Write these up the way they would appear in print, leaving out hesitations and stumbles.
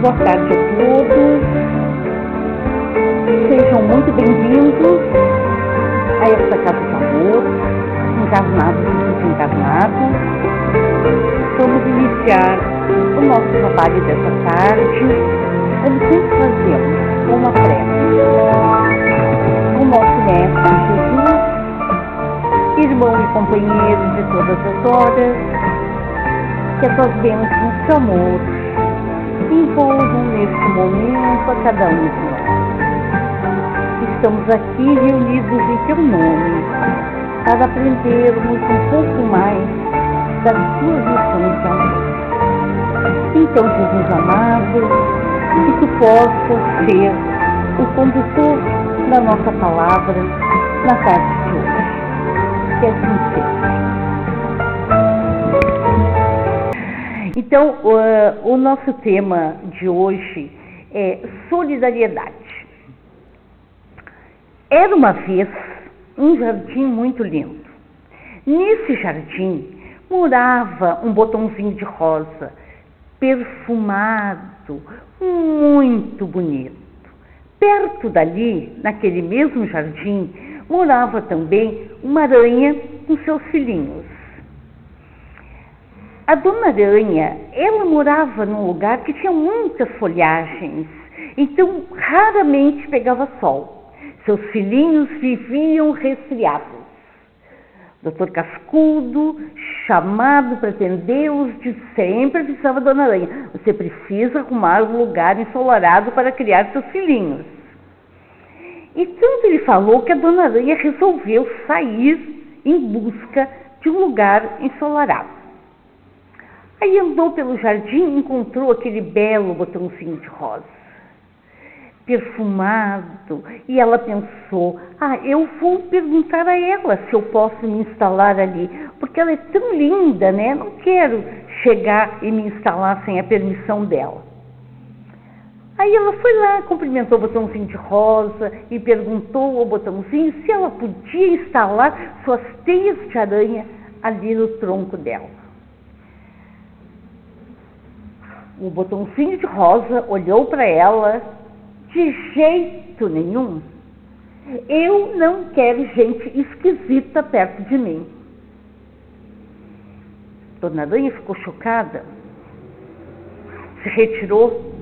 Boa tarde a todos, sejam muito bem-vindos a esta Casa de Amor, encarnados e desencarnados. Vamos iniciar o nosso trabalho dessa tarde, como sempre fazemos, com uma prece. O nosso Mestre Jesus, irmão e companheiro de todas as horas, que as suas bênçãos de amor envolvam neste momento a cada um de nós. Estamos aqui reunidos em teu nome para aprendermos um pouco mais das tuas lições de amor. Então, Jesus amado, que tu possas ser o condutor da nossa palavra na tarde de hoje. Que assim seja. Então, o nosso tema de hoje é solidariedade. Era uma vez um jardim muito lindo. Nesse jardim morava um botãozinho de rosa, perfumado, muito bonito. Perto dali, naquele mesmo jardim, morava também uma aranha com seus filhinhos. A Dona Aranha, ela morava num lugar que tinha muitas folhagens, então raramente pegava sol. Seus filhinhos viviam resfriados. Doutor Cascudo, chamado para atendê-los, sempre avisava a Dona Aranha: você precisa arrumar um lugar ensolarado para criar seus filhinhos. E tanto ele falou que a Dona Aranha resolveu sair em busca de um lugar ensolarado. Aí andou pelo jardim e encontrou aquele belo botãozinho de rosa, perfumado, e ela pensou: eu vou perguntar a ela se eu posso me instalar ali, porque ela é tão linda, né? Não quero chegar e me instalar sem a permissão dela. Aí ela foi lá, cumprimentou o botãozinho de rosa e perguntou ao botãozinho se ela podia instalar suas teias de aranha ali no tronco dela. O botãozinho de rosa olhou para ela: de jeito nenhum, eu não quero gente esquisita perto de mim. Dona Aranha ficou chocada, se retirou,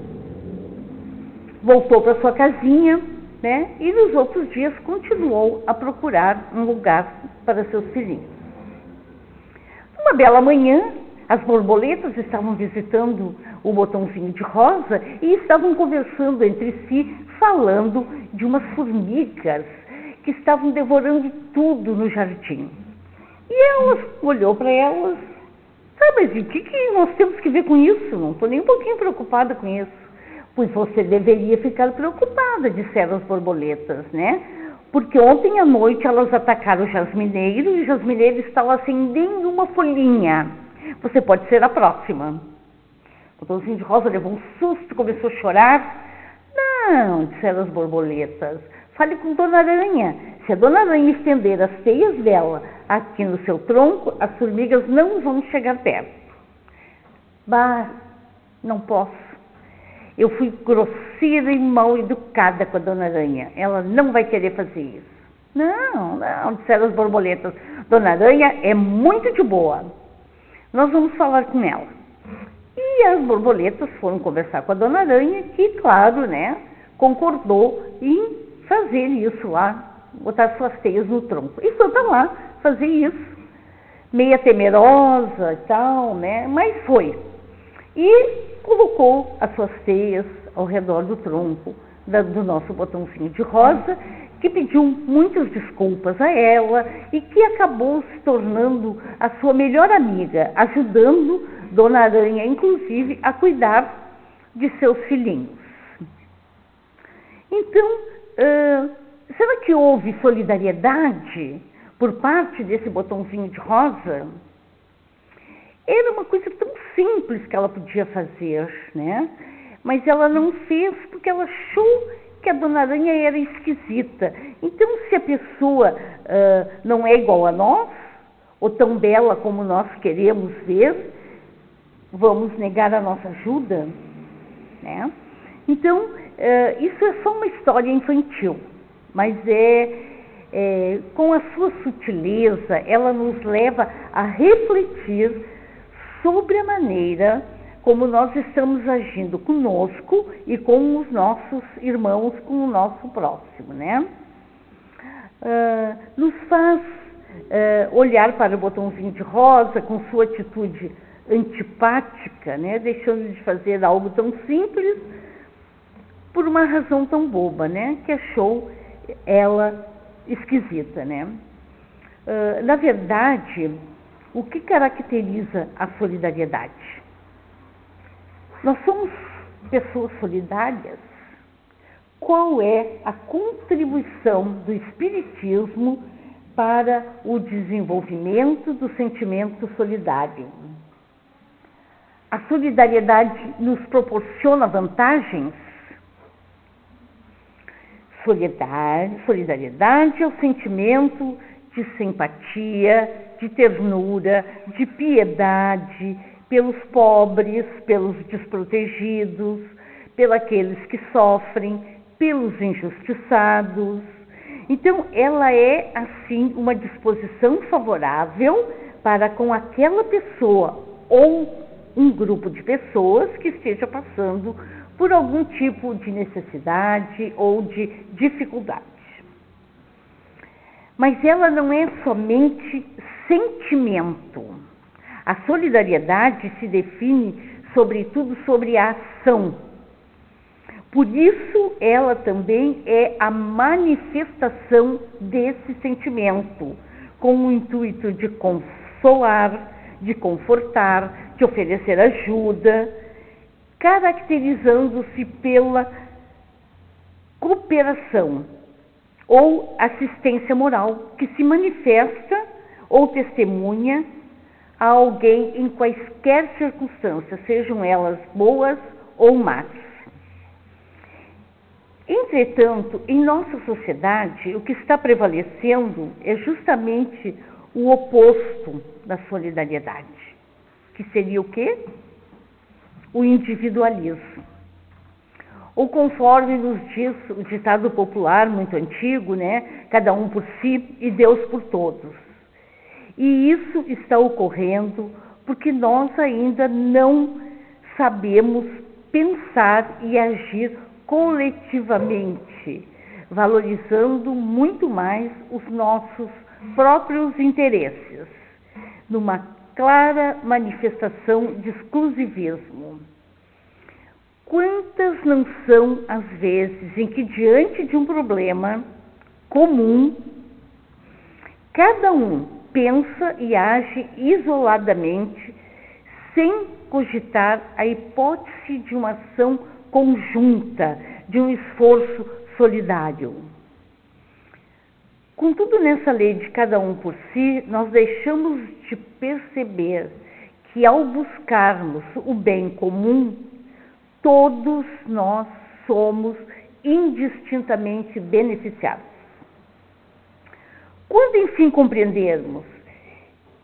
voltou para sua casinha, né? E nos outros dias continuou a procurar um lugar para seus filhinhos. Uma bela manhã, as borboletas estavam visitando o botãozinho de rosa e estavam conversando entre si, falando de umas formigas que estavam devorando tudo no jardim. E ela olhou para elas: mas o que nós temos que ver com isso? Não estou nem um pouquinho preocupada com isso. Pois você deveria ficar preocupada, disseram as borboletas, né? Porque ontem à noite elas atacaram o jasmineiro e o jasmineiro estava sem nenhuma folhinha. Você pode ser a próxima. O botãozinho de rosa levou um susto, começou a chorar. Não, disseram as borboletas, fale com Dona Aranha. Se a Dona Aranha estender as teias dela aqui no seu tronco, as formigas não vão chegar perto. Não posso. Eu fui grosseira e mal educada com a Dona Aranha. Ela não vai querer fazer isso. Não, disseram as borboletas. Dona Aranha é muito de boa. Nós vamos falar com ela. E as borboletas foram conversar com a Dona Aranha, que, claro, né, concordou em fazer isso lá, botar suas teias no tronco. E foi para lá fazer isso, meia temerosa e tal, né, mas foi. E colocou as suas teias ao redor do tronco do nosso botãozinho de rosa, que pediu muitas desculpas a ela e que acabou se tornando a sua melhor amiga, ajudando Dona Aranha, inclusive, a cuidar de seus filhinhos. Então, será que houve solidariedade por parte desse botãozinho de rosa? Era uma coisa tão simples que ela podia fazer, né? Mas ela não fez porque ela achou que a Dona Aranha era esquisita. Então, se a pessoa não é igual a nós, ou tão bela como nós queremos ver, vamos negar a nossa ajuda? né? Então, isso é só uma história infantil, mas com a sua sutileza, ela nos leva a refletir sobre a maneira como nós estamos agindo conosco e com os nossos irmãos, com o nosso próximo, né? Nos faz olhar para o botãozinho de rosa com sua atitude antipática, né? Deixando de fazer algo tão simples por uma razão tão boba, né? Que achou ela esquisita, né? Na verdade, o que caracteriza a solidariedade? Nós somos pessoas solidárias? Qual é a contribuição do Espiritismo para o desenvolvimento do sentimento solidário? A solidariedade nos proporciona vantagens? Solidariedade é o sentimento de simpatia, de ternura, de piedade pelos pobres, pelos desprotegidos, pelos que sofrem, pelos injustiçados. Então, ela é, assim, uma disposição favorável para com aquela pessoa ou um grupo de pessoas que esteja passando por algum tipo de necessidade ou de dificuldade. Mas ela não é somente sentimento. A solidariedade se define, sobretudo, sobre a ação. Por isso, ela também é a manifestação desse sentimento, com o intuito de consolar, de confortar, de oferecer ajuda, caracterizando-se pela cooperação ou assistência moral, que se manifesta ou testemunha a alguém em quaisquer circunstâncias, sejam elas boas ou más. Entretanto, em nossa sociedade, o que está prevalecendo é justamente o oposto da solidariedade, que seria o quê? O individualismo. Ou conforme nos diz o ditado popular muito antigo, né? Cada um por si e Deus por todos. E isso está ocorrendo porque nós ainda não sabemos pensar e agir coletivamente, valorizando muito mais os nossos próprios interesses, numa clara manifestação de exclusivismo. Quantas não são as vezes em que, diante de um problema comum, cada um pensa e age isoladamente, sem cogitar a hipótese de uma ação conjunta, de um esforço solidário. Contudo, nessa lei de cada um por si, nós deixamos de perceber que, ao buscarmos o bem comum, todos nós somos indistintamente beneficiados. Quando, enfim, compreendermos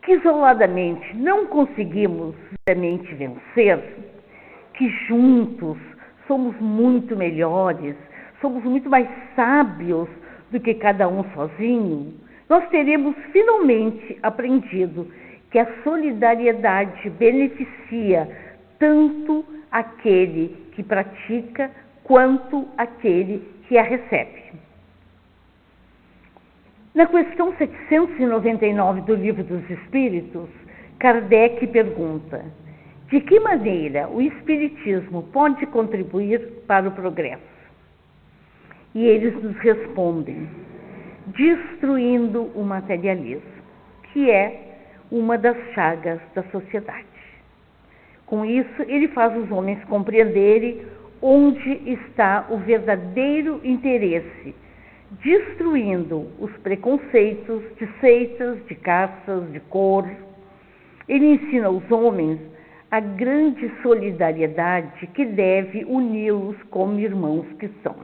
que isoladamente não conseguimos realmente vencer, que juntos somos muito melhores, somos muito mais sábios do que cada um sozinho, nós teremos finalmente aprendido que a solidariedade beneficia tanto aquele que pratica quanto aquele que a recebe. Na questão 799 do Livro dos Espíritos, Kardec pergunta: de que maneira o Espiritismo pode contribuir para o progresso? E eles nos respondem: destruindo o materialismo, que é uma das chagas da sociedade. Com isso, ele faz os homens compreenderem onde está o verdadeiro interesse, destruindo os preconceitos de seitas, de caças, de cor. Ele ensina aos homens a grande solidariedade que deve uni-los como irmãos que são.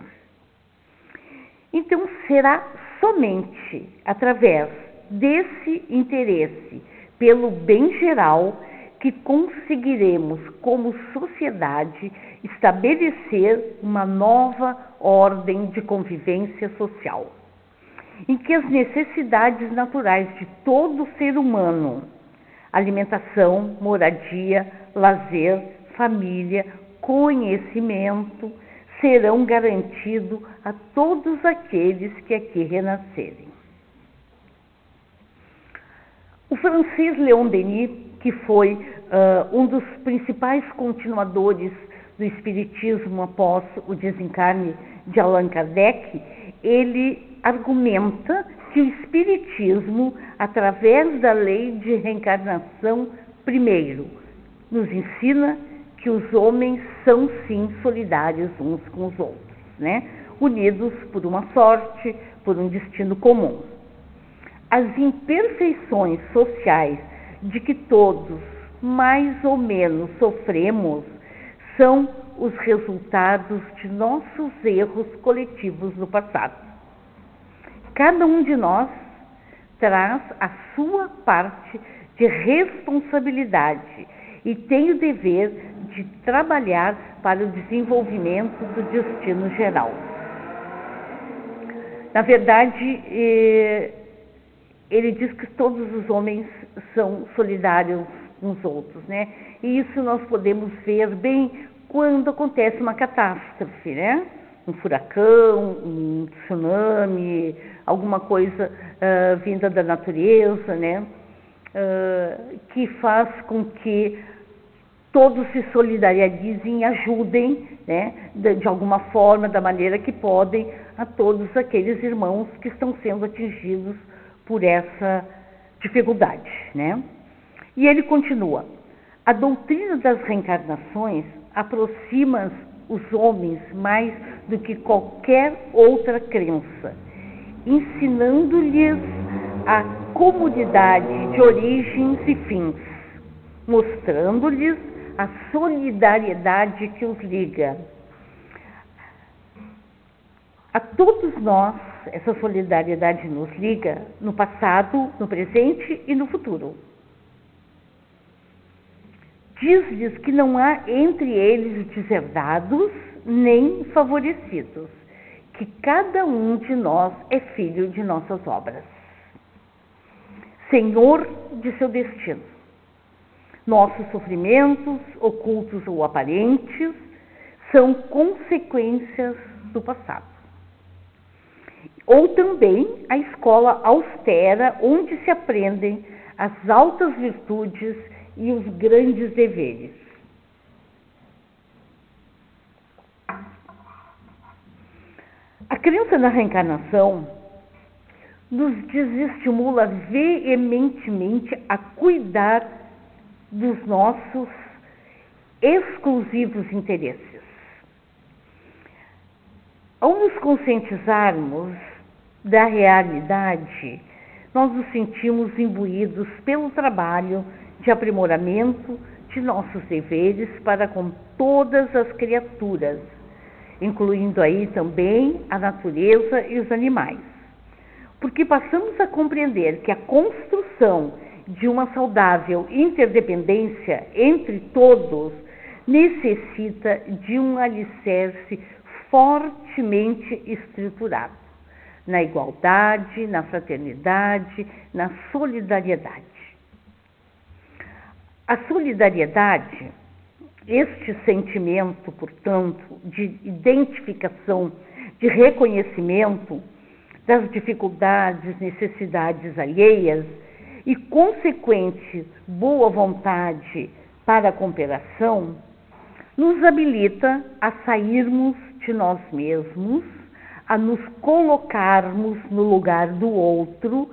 Então, será somente através desse interesse pelo bem geral, que conseguiremos, como sociedade, estabelecer uma nova ordem de convivência social, em que as necessidades naturais de todo ser humano, alimentação, moradia, lazer, família, conhecimento, serão garantidos a todos aqueles que aqui renascerem. O Francis Leon Denis, que foi um dos principais continuadores do Espiritismo após o desencarne de Allan Kardec, ele argumenta que o Espiritismo, através da lei de reencarnação, primeiro, nos ensina que os homens são sim solidários uns com os outros, né? Unidos por uma sorte, por um destino comum. As imperfeições sociais de que todos, mais ou menos, sofremos, são os resultados de nossos erros coletivos no passado. Cada um de nós traz a sua parte de responsabilidade e tem o dever de trabalhar para o desenvolvimento do destino geral. Na verdade, ele diz que todos os homens são solidários uns aos outros, né? E isso nós podemos ver bem quando acontece uma catástrofe, né? Um furacão, um tsunami, alguma coisa vinda da natureza, né? Que faz com que todos se solidarizem e ajudem, né? De alguma forma, da maneira que podem, a todos aqueles irmãos que estão sendo atingidos por essa dificuldade, né? E ele continua: a doutrina das reencarnações aproxima os homens mais do que qualquer outra crença, ensinando-lhes a comunidade de origens e fins, mostrando-lhes a solidariedade que os liga. A todos nós, essa solidariedade nos liga no passado, no presente e no futuro. Diz-lhes que não há entre eles deserdados nem favorecidos, que cada um de nós é filho de nossas obras, senhor de seu destino. Nossos sofrimentos, ocultos ou aparentes, são consequências do passado. Ou também a escola austera, onde se aprendem as altas virtudes e os grandes deveres. A crença na reencarnação nos desestimula veementemente a cuidar dos nossos exclusivos interesses. Ao nos conscientizarmos da realidade, nós nos sentimos imbuídos pelo trabalho de aprimoramento de nossos deveres para com todas as criaturas, incluindo aí também a natureza e os animais. Porque passamos a compreender que a construção de uma saudável interdependência entre todos necessita de um alicerce fortemente estruturado na igualdade, na fraternidade, na solidariedade. A solidariedade, este sentimento, portanto, de identificação, de reconhecimento das dificuldades, necessidades alheias e consequente boa vontade para a cooperação, nos habilita a sairmos de nós mesmos, a nos colocarmos no lugar do outro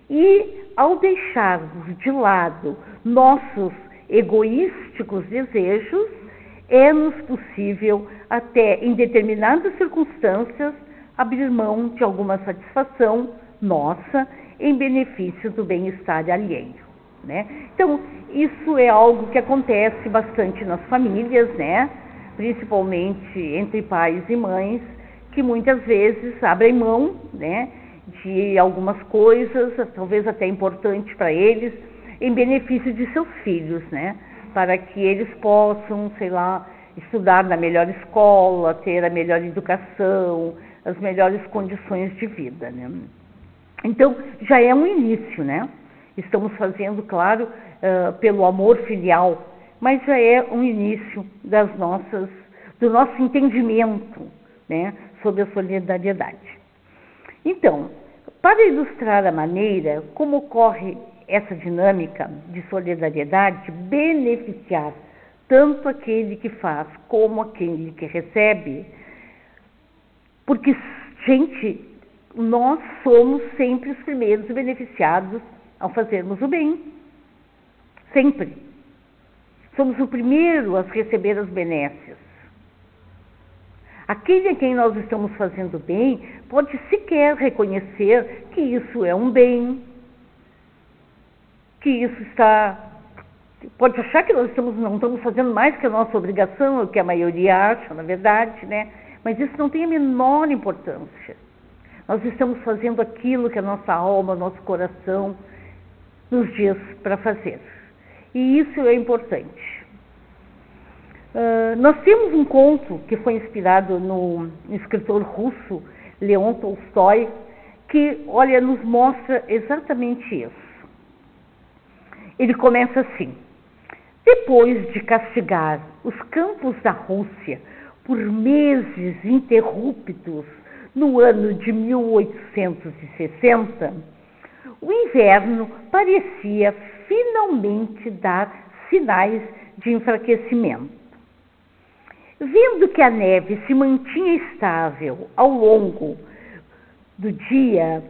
e, ao deixarmos de lado nossos egoísticos desejos, é-nos possível, até em determinadas circunstâncias, abrir mão de alguma satisfação nossa em benefício do bem-estar alheio, né? Então, isso é algo que acontece bastante nas famílias, né? Principalmente entre pais e mães, que muitas vezes abrem mão, né, de algumas coisas, talvez até importantes para eles, em benefício de seus filhos, né? para que eles possam, sei lá, estudar na melhor escola, ter a melhor educação, as melhores condições de vida, né? Então, já é um início, né? Estamos fazendo, claro, pelo amor filial, mas já é um início do nosso entendimento, né, sobre a solidariedade. Então, para ilustrar a maneira como ocorre essa dinâmica de solidariedade, beneficiar tanto aquele que faz como aquele que recebe, porque, gente, nós somos sempre os primeiros beneficiados ao fazermos o bem. Sempre. Somos o primeiro a receber as benécias. Aquele a quem nós estamos fazendo bem pode sequer reconhecer que isso é um bem, que isso pode achar que nós não estamos fazendo mais que a nossa obrigação, é o que a maioria acha, na verdade, né? Mas isso não tem a menor importância. Nós estamos fazendo aquilo que a nossa alma, nosso coração nos diz para fazer. E isso é importante. Nós temos um conto que foi inspirado no escritor russo Leon Tolstói, que, olha, nos mostra exatamente isso. Ele começa assim: depois de castigar os campos da Rússia por meses interruptos no ano de 1860, o inverno parecia finalmente dar sinais de enfraquecimento. Vendo que a neve se mantinha estável ao longo do dia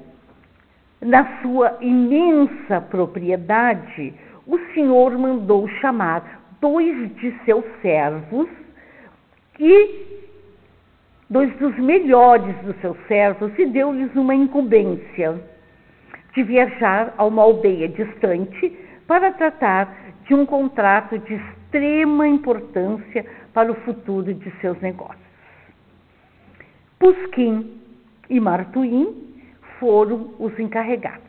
na sua imensa propriedade, o senhor mandou chamar 2 de seus servos e 2 dos melhores dos seus servos e deu-lhes uma incumbência de viajar a uma aldeia distante para tratar de um contrato de extrema importância para o futuro de seus negócios. Pushkin e Martuim foram os encarregados.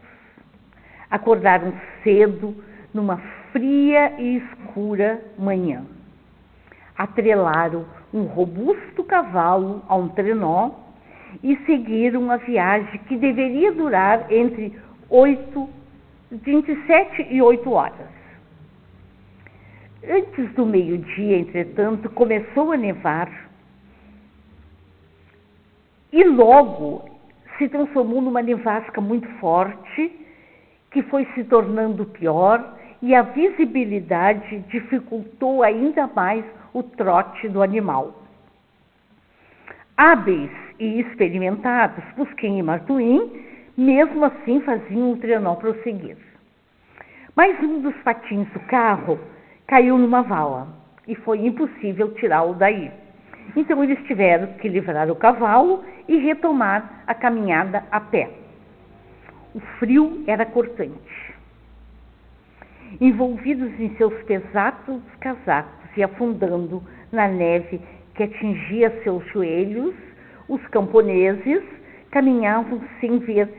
Acordaram cedo numa fria e escura manhã. Atrelaram um robusto cavalo a um trenó e seguiram a viagem que deveria durar entre 7 e 8 horas. Antes do meio-dia, entretanto, começou a nevar e logo se transformou numa nevasca muito forte que foi se tornando pior e a visibilidade dificultou ainda mais o trote do animal. Hábeis e experimentados, Pushkin e Martuim, mesmo assim faziam o trenó prosseguir. Mas um dos patins do carro caiu numa vala e foi impossível tirá-lo daí. Então eles tiveram que livrar o cavalo e retomar a caminhada a pé. O frio era cortante. Envolvidos em seus pesados casacos e afundando na neve que atingia seus joelhos, os camponeses caminhavam sem ver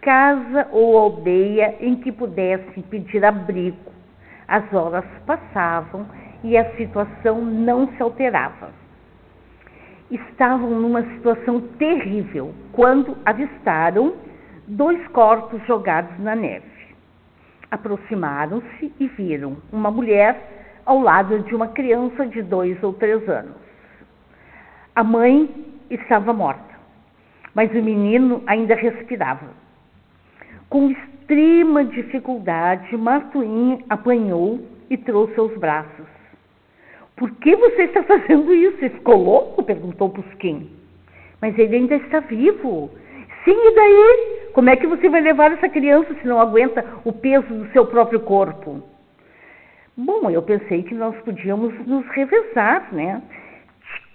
casa ou aldeia em que pudessem pedir abrigo. As horas passavam e a situação não se alterava. Estavam numa situação terrível quando avistaram 2 corpos jogados na neve. Aproximaram-se e viram uma mulher ao lado de uma criança de 2 ou 3 anos. A mãe estava morta, mas o menino ainda respirava. Com extrema dificuldade, Martuim apanhou e trouxe aos braços. Por que você está fazendo isso? Você ficou louco? Perguntou Pushkin. Mas ele ainda está vivo. Sim, e daí? Como é que você vai levar essa criança se não aguenta o peso do seu próprio corpo? Bom, eu pensei que nós podíamos nos revezar, né?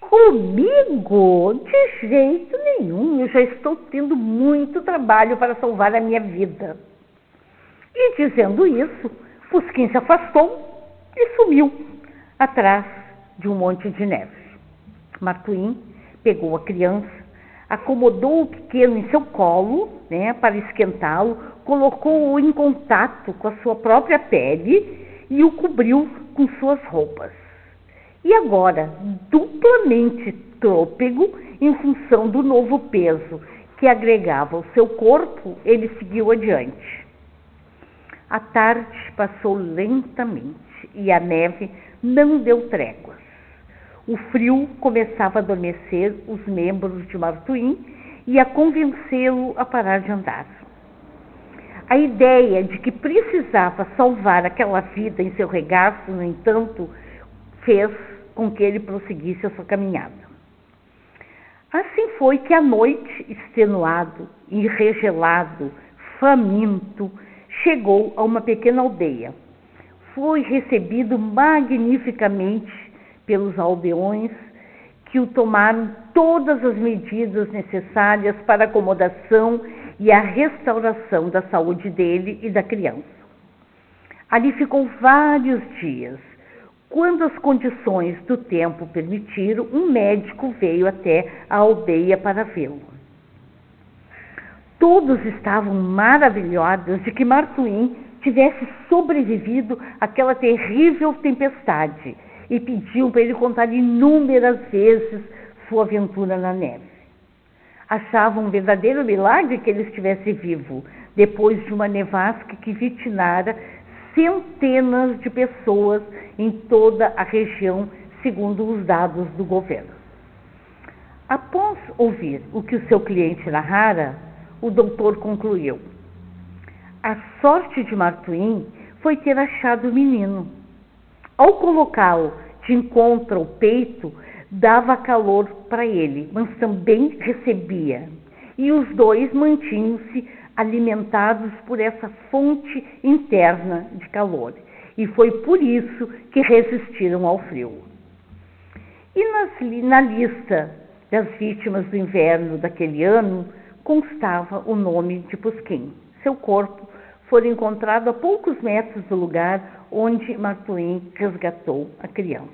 Comigo? De jeito nenhum. Eu já estou tendo muito trabalho para salvar a minha vida. E dizendo isso, Pushkin se afastou e sumiu atrás de um monte de neve. Martuim pegou a criança, acomodou o pequeno em seu colo, né, para esquentá-lo, colocou-o em contato com a sua própria pele e o cobriu com suas roupas. E agora, duplamente trôpego em função do novo peso que agregava ao seu corpo, ele seguiu adiante. A tarde passou lentamente e a neve não deu tréguas. O frio começava a adormecer os membros de Martuim e a convencê-lo a parar de andar. A ideia de que precisava salvar aquela vida em seu regaço, no entanto, fez com que ele prosseguisse a sua caminhada. Assim foi que à noite, extenuado, enregelado, faminto, chegou a uma pequena aldeia. Foi recebido magnificamente pelos aldeões, que o tomaram todas as medidas necessárias para a acomodação e a restauração da saúde dele e da criança. Ali ficou vários dias. Quando as condições do tempo permitiram, um médico veio até a aldeia para vê-lo. Todos estavam maravilhados de que Martuim tivesse sobrevivido àquela terrível tempestade e pediam para ele contar inúmeras vezes sua aventura na neve. Achavam um verdadeiro milagre que ele estivesse vivo, depois de uma nevasca que vitimara centenas de pessoas em toda a região, segundo os dados do governo. Após ouvir o que o seu cliente narrara, o doutor concluiu: a sorte de Martuim foi ter achado o menino. Ao colocá-lo de encontro ao peito, dava calor para ele, mas também recebia. E os dois mantinham-se alimentados por essa fonte interna de calor. E foi por isso que resistiram ao frio. E na lista das vítimas do inverno daquele ano, constava o nome de Pusquim. Seu corpo foi encontrado a poucos metros do lugar onde Martuim resgatou a criança.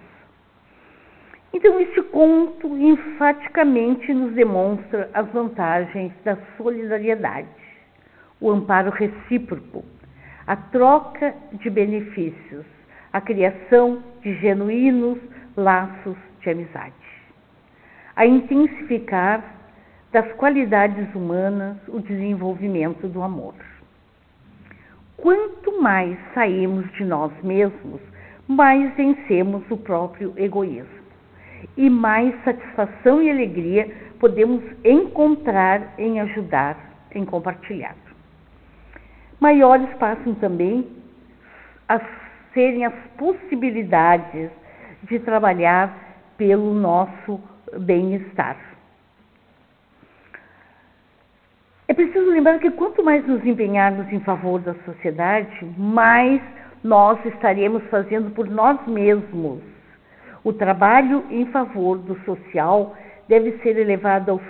Então, este conto enfaticamente nos demonstra as vantagens da solidariedade, o amparo recíproco, a troca de benefícios, a criação de genuínos laços de amizade, a intensificar das qualidades humanas o desenvolvimento do amor. Quanto mais saímos de nós mesmos, mais vencemos o próprio egoísmo e mais satisfação e alegria podemos encontrar em ajudar, em compartilhar. Maiores passam também a serem as possibilidades de trabalhar pelo nosso bem-estar. É preciso lembrar que quanto mais nos empenharmos em favor da sociedade, mais nós estaremos fazendo por nós mesmos. O trabalho em favor do social deve ser levado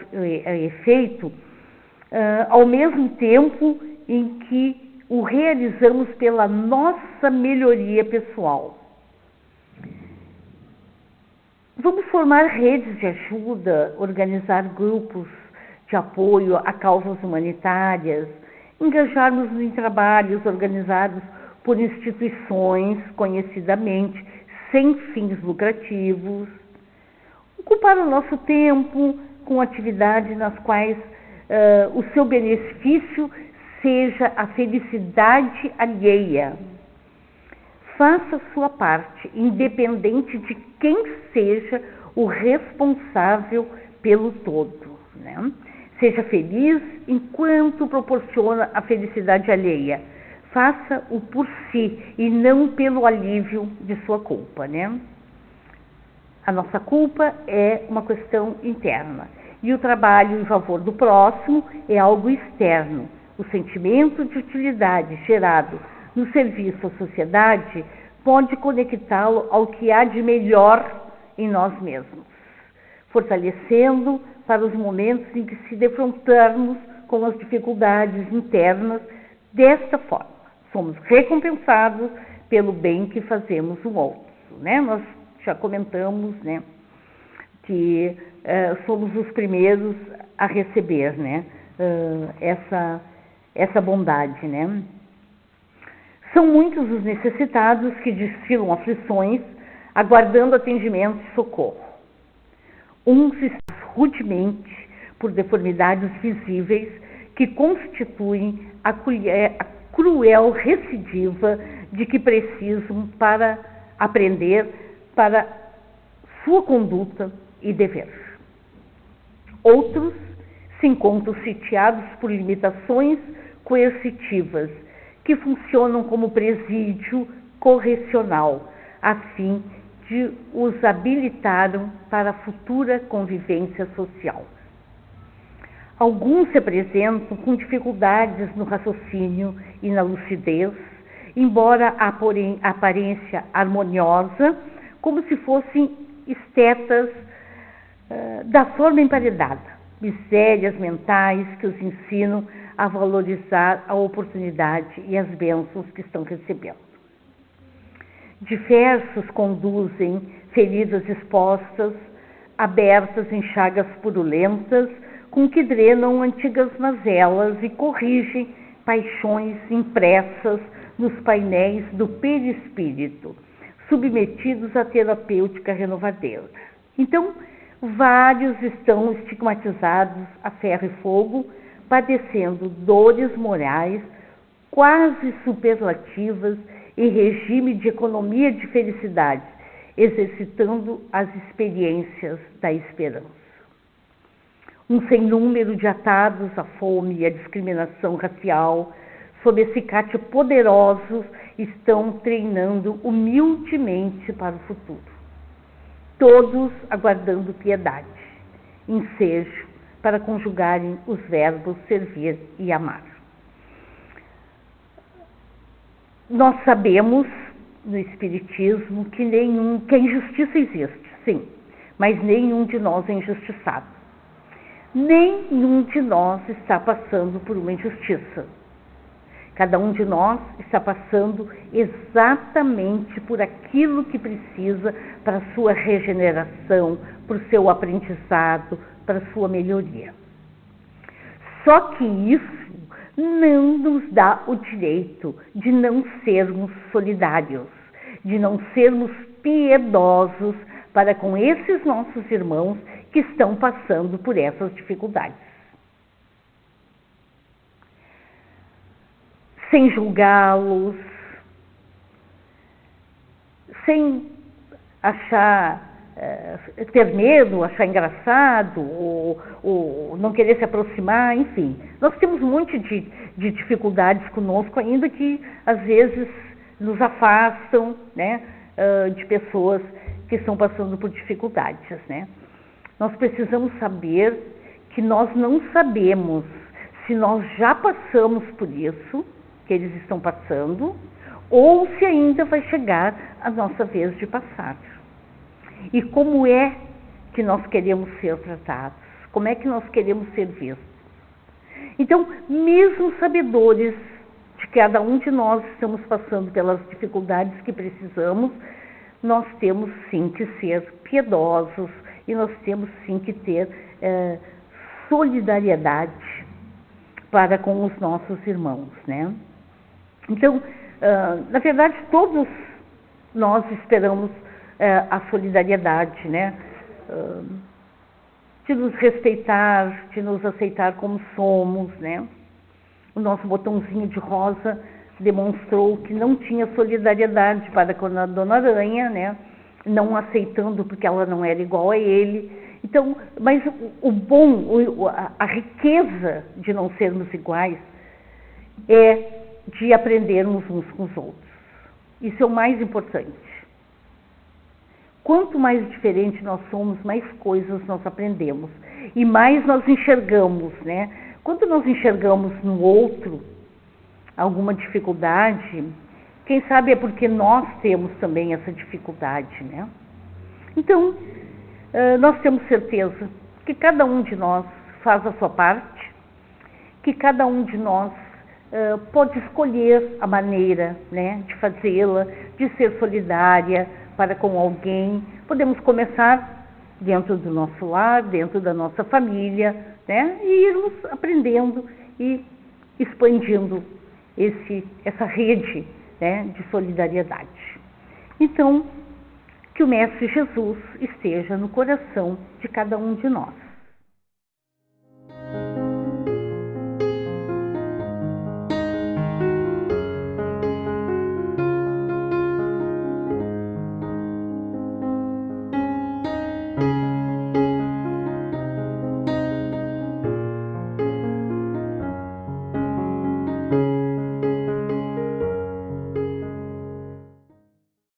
a efeito ao mesmo tempo em que o realizamos pela nossa melhoria pessoal. Vamos formar redes de ajuda, organizar grupos de apoio a causas humanitárias, engajarmos em trabalhos organizados por instituições conhecidamente sem fins lucrativos, ocupar o nosso tempo com atividades nas quais o seu benefício seja a felicidade alheia. Faça a sua parte, independente de quem seja o responsável pelo todo, né? Seja feliz enquanto proporciona a felicidade alheia. Faça-o por si e não pelo alívio de sua culpa, né? A nossa culpa é uma questão interna e o trabalho em favor do próximo é algo externo. O sentimento de utilidade gerado no serviço à sociedade pode conectá-lo ao que há de melhor em nós mesmos, fortalecendo para os momentos em que se defrontarmos com as dificuldades internas. Desta forma, somos recompensados pelo bem que fazemos ao outro, né? Nós já comentamos, né, que somos os primeiros a receber, né, essa bondade, né? São muitos os necessitados que desfilam aflições, aguardando atendimento e socorro. Uns estão rudemente por deformidades visíveis que constituem a cruel recidiva de que precisam para aprender para sua conduta e dever. Outros se encontram sitiados por limitações coercitivas que funcionam como presídio correcional, a fim de os habilitarem para a futura convivência social. Alguns se apresentam com dificuldades no raciocínio e na lucidez, embora a aparência harmoniosa, como se fossem estetas da forma emparedada, misérias mentais que os ensinam a valorizar a oportunidade e as bênçãos que estão recebendo. Diversos conduzem feridas expostas, abertas em chagas purulentas, com que drenam antigas mazelas e corrigem paixões impressas nos painéis do perispírito, submetidos à terapêutica renovadora. Então, vários estão estigmatizados a ferro e fogo, padecendo dores morais quase superlativas em regime de economia de felicidade, exercitando as experiências da esperança. Um sem número de atados à fome e à discriminação racial, sob acicate poderosos, estão treinando humildemente para o futuro. Todos aguardando piedade, ensejo para conjugarem os verbos servir e amar. Nós sabemos no Espiritismo que a injustiça existe, sim, mas nenhum de nós é injustiçado. Nenhum de nós está passando por uma injustiça. Cada um de nós está passando exatamente por aquilo que precisa para a sua regeneração, para o seu aprendizado, para a sua melhoria. Só que isso não nos dá o direito de não sermos solidários, de não sermos piedosos para com esses nossos irmãos que estão passando por essas dificuldades. Sem julgá-los, sem ter medo, achar engraçado, ou não querer se aproximar, enfim. Nós temos um monte de dificuldades conosco ainda que às vezes nos afastam, né, de pessoas que estão passando por dificuldades, né? Nós precisamos saber que nós não sabemos se nós já passamos por isso que eles estão passando ou se ainda vai chegar a nossa vez de passar. E como é que nós queremos ser tratados? Como é que nós queremos ser vistos? Então, mesmo sabedores de que cada um de nós estamos passando pelas dificuldades que precisamos, nós temos sim que ser piedosos e nós temos sim que ter solidariedade para com os nossos irmãos, né? Então, na verdade, todos nós esperamos a solidariedade, né? De nos respeitar, de nos aceitar como somos, né? O nosso botãozinho de rosa demonstrou que não tinha solidariedade para com a Dona Aranha, né? Não aceitando porque ela não era igual a ele. Então, mas o bom, a riqueza de não sermos iguais é de aprendermos uns com os outros. Isso é o mais importante. Quanto mais diferente nós somos, mais coisas nós aprendemos e mais nós enxergamos, né? Quando nós enxergamos no outro alguma dificuldade, quem sabe é porque nós temos também essa dificuldade, né? Então, nós temos certeza que cada um de nós faz a sua parte, que cada um de nós pode escolher a maneira, né, de fazê-la, de ser solidária para com alguém. Podemos começar dentro do nosso lar, dentro da nossa família, né, e irmos aprendendo e expandindo essa rede né, de solidariedade. Então, que o Mestre Jesus esteja no coração de cada um de nós.